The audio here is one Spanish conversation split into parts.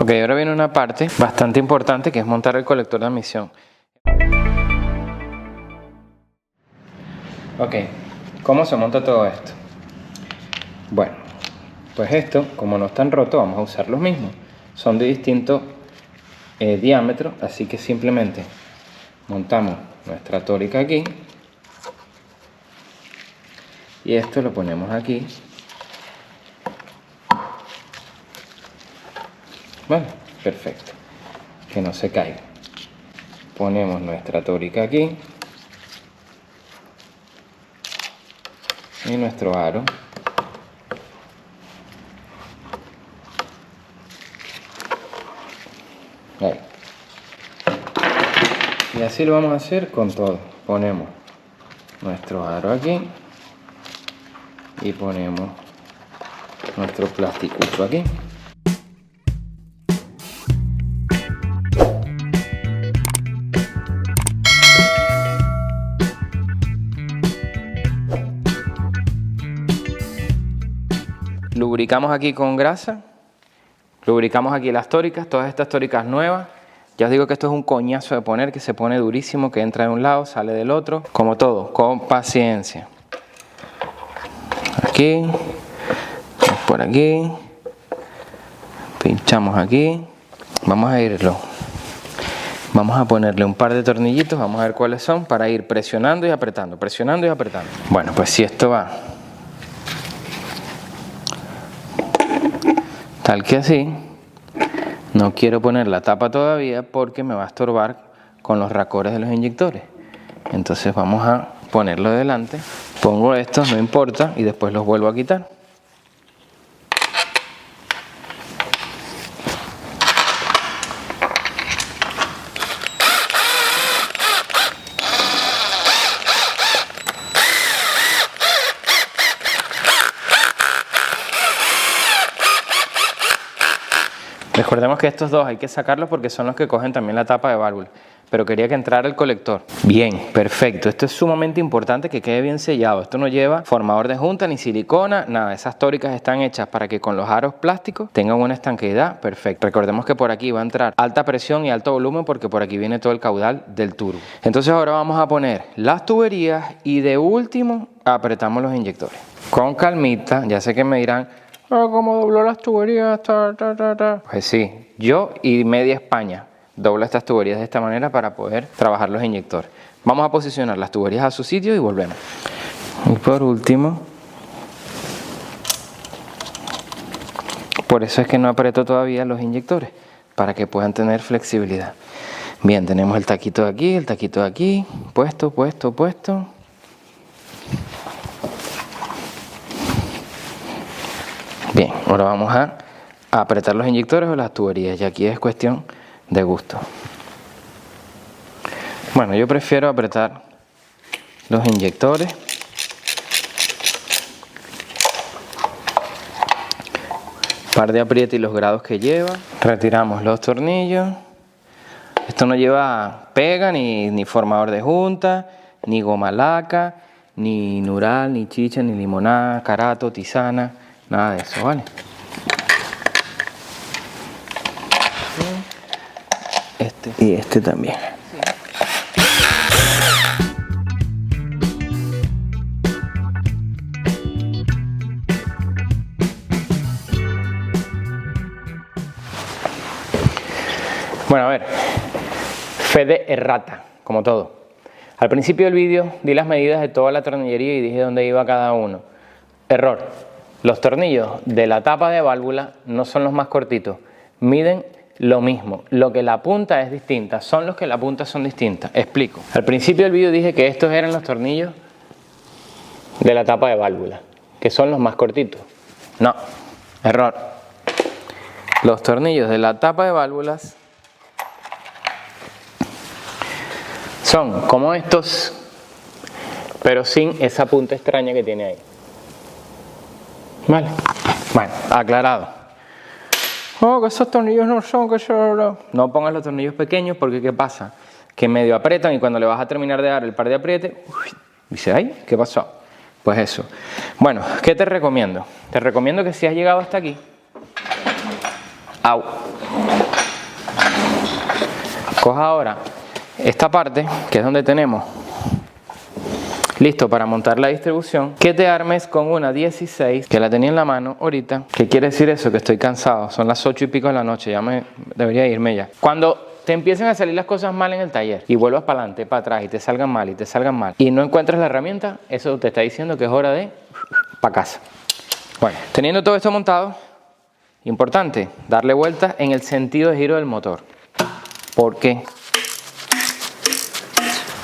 Ok, ahora viene una parte bastante importante que es montar el colector de admisión. Ok, ¿cómo se monta todo esto? Bueno, pues esto, como no están rotos, vamos a usar los mismos. Son de distinto diámetro, así que simplemente montamos nuestra tórica aquí. Y esto lo ponemos aquí. Vale, perfecto. Que no se caiga. Ponemos nuestra tórica aquí. Y nuestro aro. Ahí. Y así lo vamos a hacer con todo. Ponemos nuestro aro aquí. Y ponemos nuestro plasticucho aquí. Lubricamos aquí con grasa, lubricamos aquí las tóricas, todas estas tóricas nuevas. Ya os digo que esto es un coñazo de poner, que se pone durísimo, que entra de un lado, sale del otro. Como todo, con paciencia. Aquí, por aquí, pinchamos aquí. Vamos a ponerle un par de tornillitos, vamos a ver cuáles son, para ir presionando y apretando, presionando y apretando. Bueno, pues si esto va tal que así, no quiero poner la tapa todavía porque me va a estorbar con los racores de los inyectores. Entonces vamos a ponerlo delante, pongo estos, no importa, y después los vuelvo a quitar. Recordemos que estos dos hay que sacarlos porque son los que cogen también la tapa de válvula, pero quería que entrara el colector. Bien, perfecto. Esto es sumamente importante que quede bien sellado. Esto no lleva formador de junta ni silicona, nada. Esas tóricas están hechas para que con los aros plásticos tengan una estanqueidad perfecta. Recordemos que por aquí va a entrar alta presión y alto volumen porque por aquí viene todo el caudal del turbo. Entonces ahora vamos a poner las tuberías y de último apretamos los inyectores. Con calmita, ya sé que me dirán, ¿cómo dobló las tuberías? Pues sí, yo y media España dobla estas tuberías de esta manera para poder trabajar los inyectores. Vamos a posicionar las tuberías a su sitio y volvemos. Y por último, por eso es que no aprieto todavía los inyectores, para que puedan tener flexibilidad. Bien, tenemos el taquito de aquí, el taquito de aquí, puesto. Bien, ahora vamos a apretar los inyectores o las tuberías y aquí es cuestión de gusto. Bueno, yo prefiero apretar los inyectores. Par de apriete y los grados que lleva. Retiramos los tornillos. Esto no lleva pega, ni formador de junta, ni goma laca, ni nural, ni chicha, ni limonada, carato, tisana. Nada de eso, ¿vale? Este y este también. Bueno, a ver. Fe de errata, como todo. Al principio del vídeo di las medidas de toda la tornillería y dije dónde iba cada uno. Error. Los tornillos de la tapa de válvula no son los más cortitos, miden lo mismo, lo que la punta es distinta, son los que la punta son distintas. Explico. Al principio del vídeo dije que estos eran los tornillos de la tapa de válvula, que son los más cortitos. No, error. Los tornillos de la tapa de válvulas son como estos, pero sin esa punta extraña que tiene ahí. Vale, bueno, aclarado. Que esos tornillos no son, que solo... No pongas los tornillos pequeños porque ¿qué pasa? Que medio aprietan y cuando le vas a terminar de dar el par de apriete, dice, ay, ¿qué pasó? Pues eso. Bueno, ¿qué te recomiendo? Te recomiendo que si has llegado hasta aquí, au, Coja ahora esta parte, que es donde tenemos listo para montar la distribución, que te armes con una 16, que la tenía en la mano ahorita. ¿Qué quiere decir eso? Que estoy cansado, son las 8 y pico de la noche, debería irme ya. Cuando te empiecen a salir las cosas mal en el taller y vuelvas para adelante, para atrás y te salgan mal y no encuentras la herramienta, eso te está diciendo que es hora de para casa. Bueno, teniendo todo esto montado, importante darle vueltas en el sentido de giro del motor, porque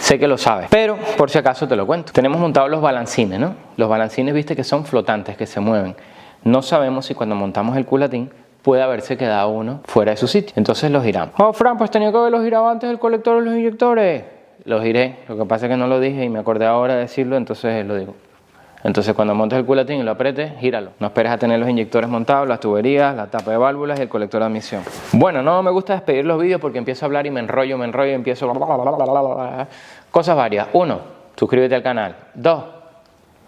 sé que lo sabes, pero por si acaso te lo cuento. Tenemos montados los balancines, ¿no? Los balancines, viste que son flotantes, que se mueven. No sabemos si cuando montamos el culatín puede haberse quedado uno fuera de su sitio. Entonces los giramos. Oh, Fran, pues tenía que haberlos girado antes del colector de los inyectores. Los giré, lo que pasa es que no lo dije y me acordé ahora de decirlo, entonces lo digo. Entonces cuando montes el culatín y lo apretes, gíralo. No esperes a tener los inyectores montados, las tuberías, la tapa de válvulas y el colector de admisión. Bueno, no me gusta despedir los vídeos porque empiezo a hablar y me enrollo y empiezo... Cosas varias. 1, suscríbete al canal. 2,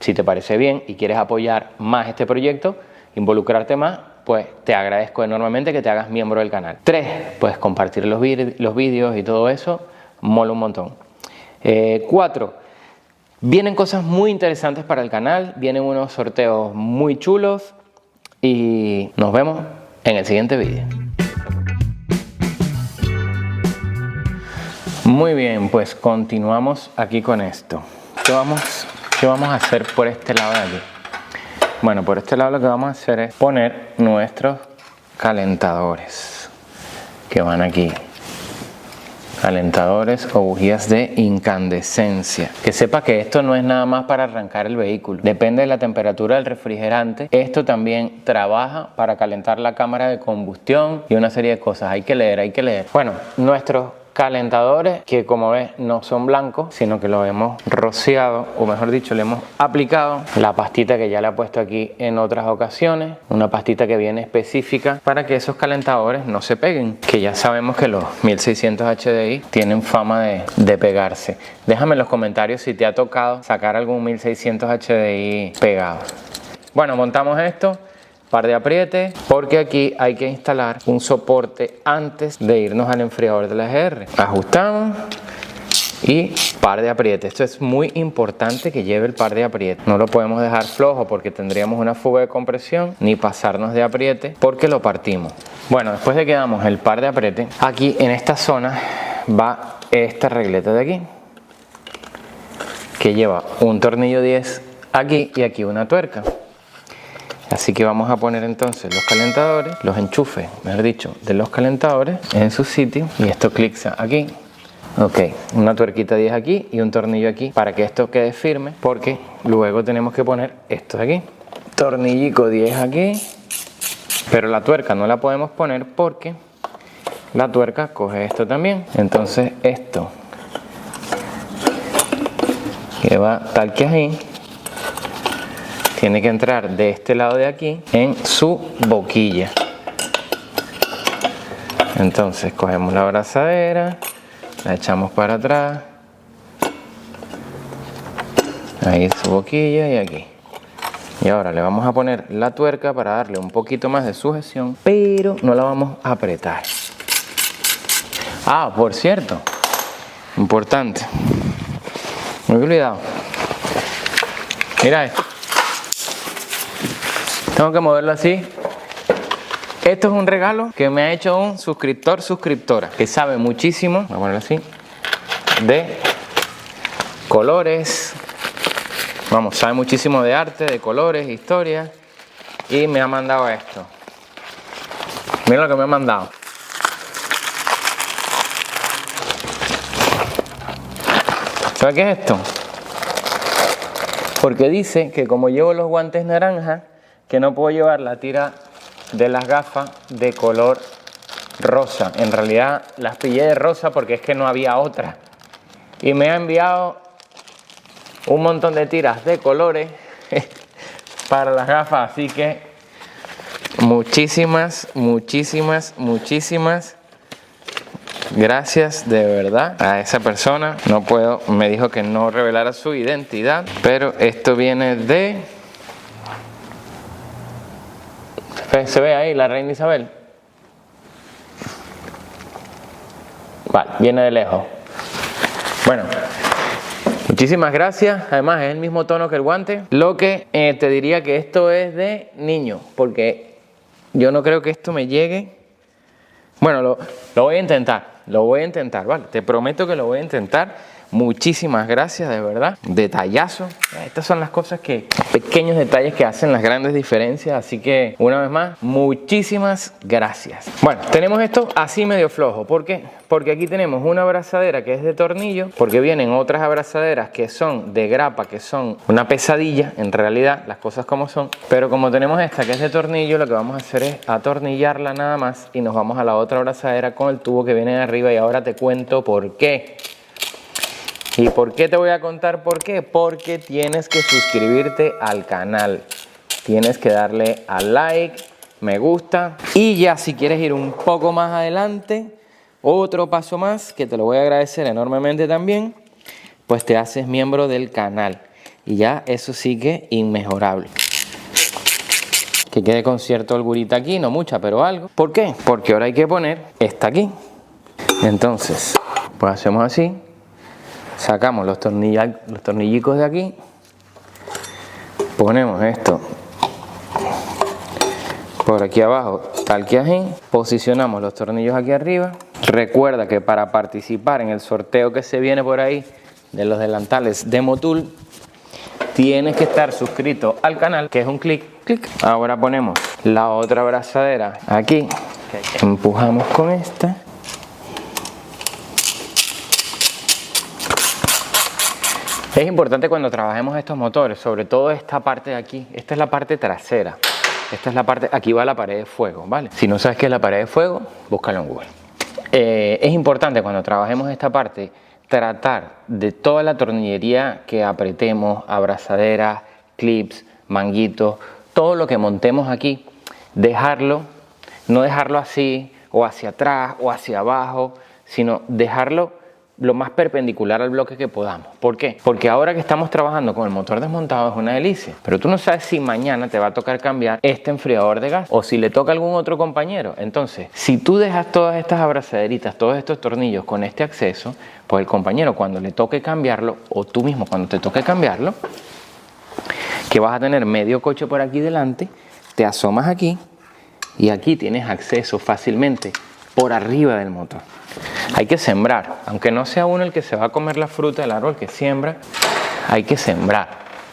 si te parece bien y quieres apoyar más este proyecto, involucrarte más, pues te agradezco enormemente que te hagas miembro del canal. 3, pues compartir los vídeos y todo eso, mola un montón. 4, vienen cosas muy interesantes para el canal, vienen unos sorteos muy chulos y nos vemos en el siguiente vídeo. Muy bien, pues continuamos aquí con esto. ¿Qué vamos a hacer por este lado de aquí? Bueno, por este lado lo que vamos a hacer es poner nuestros calentadores que van aquí. Calentadores o bujías de incandescencia. Que sepa que esto no es nada más para arrancar el vehículo. Depende de la temperatura del refrigerante. Esto también trabaja para calentar la cámara de combustión y una serie de cosas. Hay que leer. Bueno, nuestros calentadores, que como ves no son blancos, sino que los hemos rociado, o mejor dicho, le hemos aplicado la pastita que ya le he puesto aquí en otras ocasiones, una pastita que viene específica para que esos calentadores no se peguen, que ya sabemos que los 1600 HDI tienen fama de pegarse. Déjame en los comentarios si te ha tocado sacar algún 1600 HDI pegado. Bueno, montamos esto. Par de aprietes, porque aquí hay que instalar un soporte antes de irnos al enfriador de la EGR. Ajustamos y par de aprietes. Esto es muy importante que lleve el par de aprietes. No lo podemos dejar flojo porque tendríamos una fuga de compresión, ni pasarnos de apriete porque lo partimos. Bueno, después de que damos el par de aprietes, aquí en esta zona va esta regleta de aquí, que lleva un tornillo 10 aquí y aquí una tuerca. Así que vamos a poner entonces los calentadores, los enchufes, mejor dicho, de los calentadores en su sitio. Y esto clica aquí. Ok, una tuerquita 10 aquí y un tornillo aquí para que esto quede firme, porque luego tenemos que poner esto de aquí. Tornillico 10 aquí, pero la tuerca no la podemos poner porque la tuerca coge esto también. Entonces esto que va tal que ahí, tiene que entrar de este lado de aquí en su boquilla. Entonces cogemos la abrazadera, la echamos para atrás, ahí su boquilla y aquí. Y ahora le vamos a poner la tuerca para darle un poquito más de sujeción, pero no la vamos a apretar. Ah, por cierto, importante, muy olvidado. Mira esto. Tengo que moverlo así. Esto es un regalo que me ha hecho un suscriptora que sabe muchísimo, vamos a ponerlo así, de colores. Vamos, sabe muchísimo de arte, de colores, historia, y me ha mandado esto. Mira lo que me ha mandado. ¿Sabe qué es esto? Porque dice que como llevo los guantes naranja, que no puedo llevar la tira de las gafas de color rosa. En realidad las pillé de rosa porque es que no había otra. Y me ha enviado un montón de tiras de colores para las gafas. Así que muchísimas gracias de verdad a esa persona. No puedo, me dijo que no revelara su identidad, pero esto viene de... ¿Se ve ahí la reina Isabel? Vale, viene de lejos. Bueno, muchísimas gracias. Además es el mismo tono que el guante. Lo que te diría que esto es de niño, porque yo no creo que esto me llegue. Bueno, lo voy a intentar, ¿vale? Te prometo que lo voy a intentar. Muchísimas gracias, de verdad. Detallazo. Estas son las cosas pequeños detalles que hacen las grandes diferencias. Así que, una vez más, muchísimas gracias. Bueno, tenemos esto así medio flojo. ¿Por qué? Porque aquí tenemos una abrazadera que es de tornillo, porque vienen otras abrazaderas que son de grapa, que son una pesadilla, en realidad, las cosas como son. Pero como tenemos esta que es de tornillo, lo que vamos a hacer es atornillarla nada más y nos vamos a la otra abrazadera con el tubo que viene de arriba, y ahora te cuento por qué. ¿Y por qué te voy a contar por qué? Porque tienes que suscribirte al canal. Tienes que darle al like, me gusta. Y ya si quieres ir un poco más adelante, otro paso más, que te lo voy a agradecer enormemente también, pues te haces miembro del canal. Y ya eso sí que inmejorable. Que quede con cierta holgurita aquí, no mucha, pero algo. ¿Por qué? Porque ahora hay que poner esta aquí. Entonces, pues hacemos así. Sacamos los tornillicos de aquí, ponemos esto por aquí abajo, tal que así, posicionamos los tornillos aquí arriba. Recuerda que para participar en el sorteo que se viene por ahí de los delantales de Motul, tienes que estar suscrito al canal, que es un clic. Ahora ponemos la otra abrazadera aquí, empujamos con esta. Es importante cuando trabajemos estos motores, sobre todo esta parte de aquí. Esta es la parte trasera. Esta es la parte, aquí va la pared de fuego, ¿vale? Si no sabes qué es la pared de fuego, búscalo en Google. Es importante cuando trabajemos esta parte, tratar de toda la tornillería que apretemos, abrazaderas, clips, manguitos, todo lo que montemos aquí, dejarlo, no dejarlo así, o hacia atrás, o hacia abajo, sino dejarlo lo más perpendicular al bloque que podamos. ¿Por qué? Porque ahora que estamos trabajando con el motor desmontado es una delicia, pero tú no sabes si mañana te va a tocar cambiar este enfriador de gas o si le toca a algún otro compañero. Entonces, si tú dejas todas estas abrazaderitas, todos estos tornillos con este acceso, pues el compañero cuando le toque cambiarlo, o tú mismo cuando te toque cambiarlo, que vas a tener medio coche por aquí delante, te asomas aquí y aquí tienes acceso fácilmente por arriba del motor. Hay que sembrar, aunque no sea uno el que se va a comer la fruta del árbol que siembra, hay que sembrar.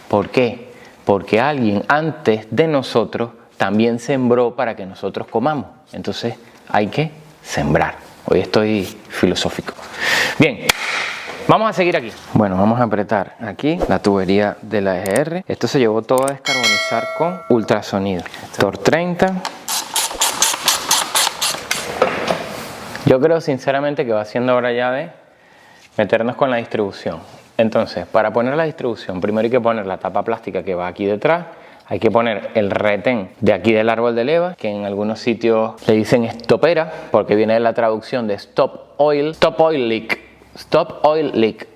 ¿Por qué? Porque alguien antes de nosotros también sembró para que nosotros comamos. Entonces hay que sembrar. Hoy estoy filosófico. Bien, vamos a seguir aquí. Bueno, vamos a apretar aquí la tubería de la EGR. Esto se llevó todo a descarbonizar con ultrasonido. Tor 30. Yo creo sinceramente que va siendo hora ya de meternos con la distribución. Entonces, para poner la distribución, primero hay que poner la tapa plástica que va aquí detrás. Hay que poner el retén de aquí del árbol de leva, que en algunos sitios le dicen estopera, porque viene de la traducción de stop oil leak. Stop oil leak,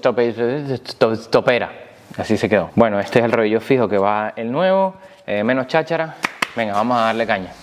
stopera. Así se quedó. Bueno, este es el rodillo fijo que va el nuevo, menos cháchara. Venga, vamos a darle caña.